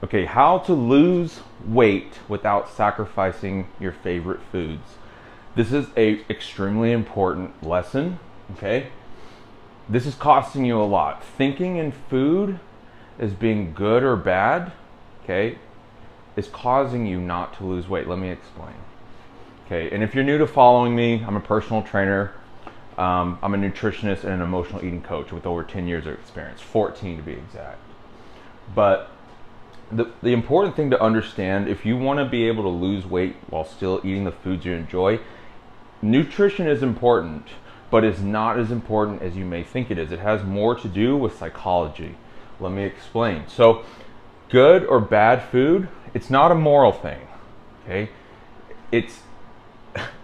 Okay, how to lose weight without sacrificing your favorite foods. This is a extremely important lesson, okay? This is costing you a lot. Thinking in food as being good or bad, okay, is causing you not to lose weight. Let me explain. Okay, and if you're new to following me, I'm a personal trainer. I'm a nutritionist and an emotional eating coach with over 10 years of experience, 14 to be exact. But the important thing to understand, if you want to be able to lose weight while still eating the foods you enjoy, nutrition is important, but it's not as important as you may think it is. It has more to do with psychology. Let me explain. So, good or bad food, it's not a moral thing, okay? It's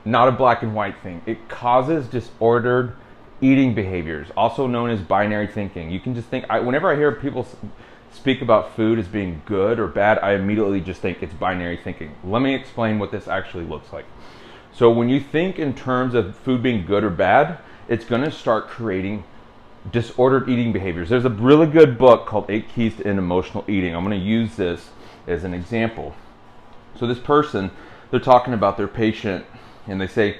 not a black and white thing. It causes disordered eating behaviors, also known as binary thinking. You can just think, whenever I hear people speak about food as being good or bad, I immediately just think it's binary thinking. Let me explain what this actually looks like. So when you think in terms of food being good or bad, it's going to start creating disordered eating behaviors. There's a really good book called 8 Keys to Emotional Eating. I'm going to use this as an example. So this person, they're talking about their patient, and they say,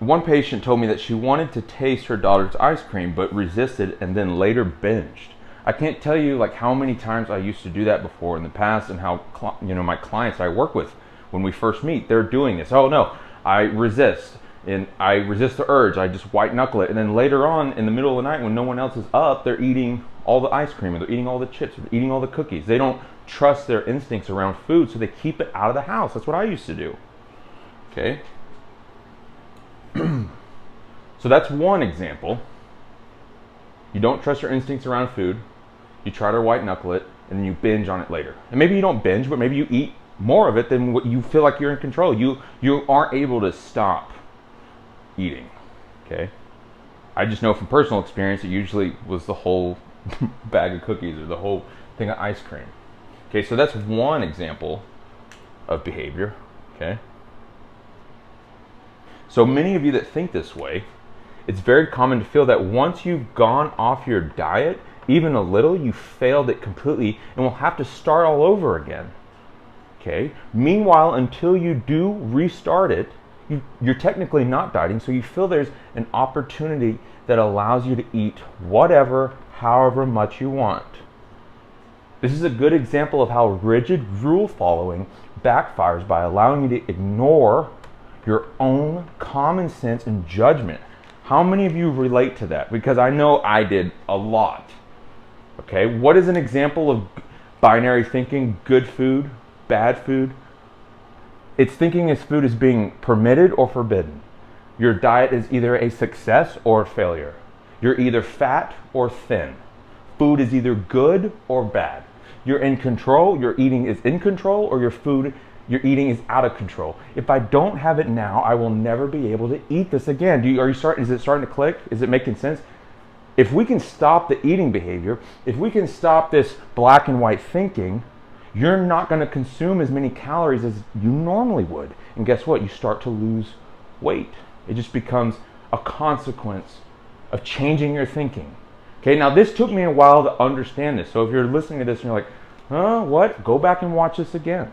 one patient told me that she wanted to taste her daughter's ice cream but resisted and then later binged. I can't tell you like how many times I used to do that before in the past, and how my clients I work with, when we first meet, they're doing this. Oh no, I resist, and I resist the urge. I just white knuckle it, and then later on in the middle of the night when no one else is up, they're eating all the ice cream, or they're eating all the chips, or they're eating all the cookies. They don't trust their instincts around food, so they keep it out of the house. That's what I used to do. Okay. So that's one example. You don't trust your instincts around food. You try to white knuckle it, and then you binge on it later. And maybe you don't binge, but maybe you eat more of it than what you feel like you're in control. You aren't able to stop eating. Okay? I just know from personal experience it usually was the whole bag of cookies or the whole thing of ice cream. Okay, so that's one example of behavior. Okay? So many of you that think this way, it's very common to feel that once you've gone off your diet, even a little, you failed it completely and will have to start all over again. Okay? Meanwhile, until you do restart it, you're technically not dieting, so you feel there's an opportunity that allows you to eat whatever, however much you want. This is a good example of how rigid rule following backfires by allowing you to ignore your own common sense and judgment. How many of you relate to that? Because I know I did a lot. Okay, what is an example of binary thinking? Good food, bad food? It's thinking as food is being permitted or forbidden. Your diet is either a success or a failure. You're either fat or thin. Food is either good or bad. You're in control, your eating is in control, or your eating is out of control. If I don't have it now, I will never be able to eat this again. Is it starting to click? Is it making sense? If we can stop the eating behavior, if we can stop this black and white thinking, you're not going to consume as many calories as you normally would. And guess what? You start to lose weight. It just becomes a consequence of changing your thinking. Okay, now this took me a while to understand this. So if you're listening to this and you're like, what? Go back and watch this again.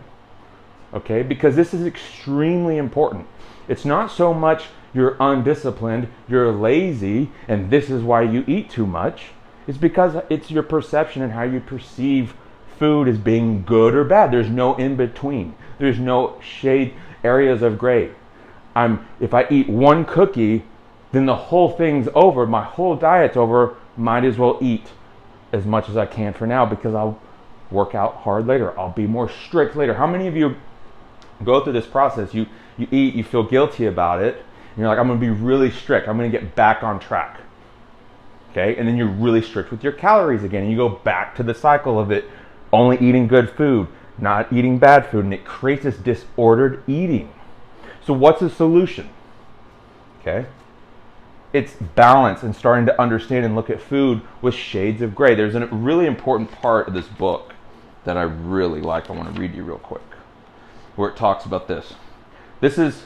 Okay, because this is extremely important. It's not so much you're undisciplined, you're lazy, and this is why you eat too much. It's because it's your perception and how you perceive food as being good or bad. There's no in between. There's no shade areas of gray. If I eat one cookie, then the whole thing's over. My whole diet's over. Might as well eat as much as I can for now because I'll work out hard later. I'll be more strict later. How many of you go through this process? You eat, you feel guilty about it, and you're like, I'm going to be really strict. I'm going to get back on track. Okay? And then you're really strict with your calories again, and you go back to the cycle of it, only eating good food, not eating bad food, and it creates this disordered eating. So what's the solution? Okay? It's balance and starting to understand and look at food with shades of gray. There's a really important part of this book that I really like. I want to read you real quick, where it talks about this. This is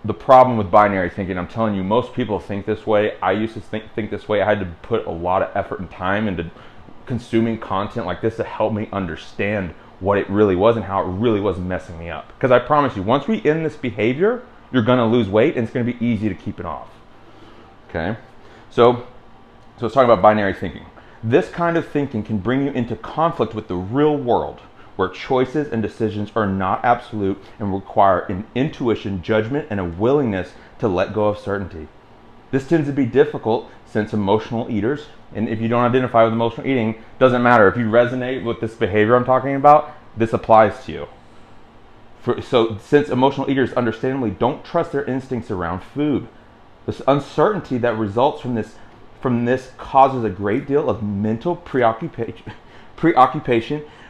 the problem with binary thinking. I'm telling you, most people think this way. I used to think this way. I had to put a lot of effort and time into consuming content like this to help me understand what it really was and how it really was messing me up. Because I promise you, once we end this behavior, you're gonna lose weight and it's gonna be easy to keep it off. Okay? So let's talk about binary thinking. This kind of thinking can bring you into conflict with the real world, where choices and decisions are not absolute and require an intuition, judgment, and a willingness to let go of certainty. This tends to be difficult since emotional eaters, and if you don't identify with emotional eating, doesn't matter. If you resonate with this behavior I'm talking about, this applies to you. So since emotional eaters understandably don't trust their instincts around food, this uncertainty that results from this causes a great deal of mental preoccupation,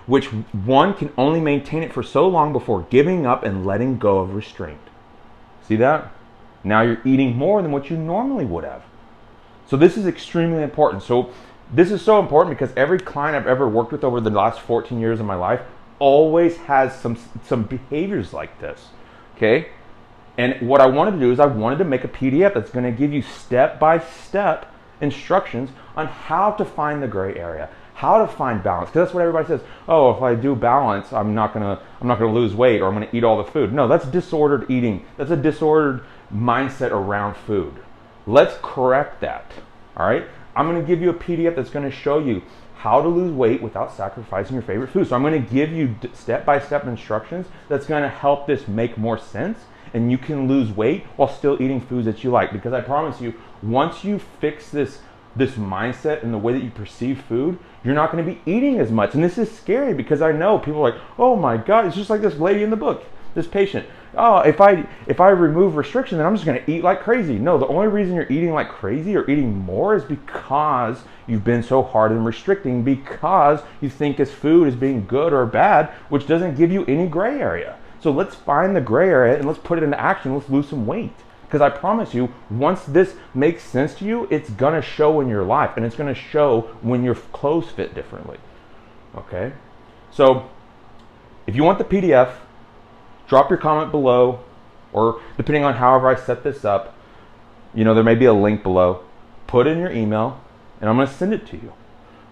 which one can only maintain it for so long before giving up and letting go of restraint. See that? Now you're eating more than what you normally would have. So this is extremely important. So this is so important because every client I've ever worked with over the last 14 years of my life always has some behaviors like this, okay? And what I wanted to do is I wanted to make a PDF that's going to give you step-by-step instructions on how to find the gray area, how to find balance. Because that's what everybody says. Oh, if I do balance, I'm not gonna lose weight, or I'm gonna eat all the food. No, that's disordered eating. That's a disordered mindset around food. Let's correct that. All right. I'm gonna give you a PDF that's gonna show you how to lose weight without sacrificing your favorite food. So I'm gonna give you step-by-step instructions that's gonna help this make more sense, and you can lose weight while still eating foods that you like. Because I promise you, once you fix this mindset and the way that you perceive food, you're not going to be eating as much. And this is scary because I know people are like, oh my God, it's just like this lady in the book, this patient. Oh, if I remove restriction, then I'm just going to eat like crazy. No, the only reason you're eating like crazy or eating more is because you've been so hard in restricting, because you think this food is being good or bad, which doesn't give you any gray area. So let's find the gray area and let's put it into action. Let's lose some weight. Because I promise you, once this makes sense to you, it's going to show in your life, and it's going to show when your clothes fit differently. Okay? So if you want the PDF, drop your comment below, or depending on however I set this up, there may be a link below. Put in your email, and I'm going to send it to you.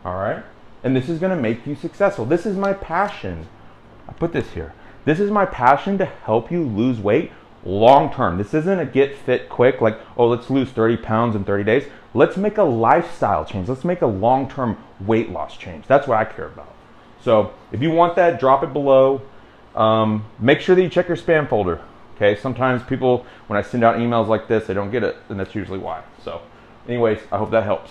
All right? And this is going to make you successful. This is my passion. I put this here. This is my passion to help you lose weight long term. This isn't a get fit quick, like, oh, let's lose 30 pounds in 30 days. Let's make a lifestyle change. Let's make a long-term weight loss change. That's what I care about. So if you want that, drop it below. Make sure that you check your spam folder. Okay, sometimes people, when I send out emails like this, they don't get it, and that's usually why. So anyways, I hope that helps.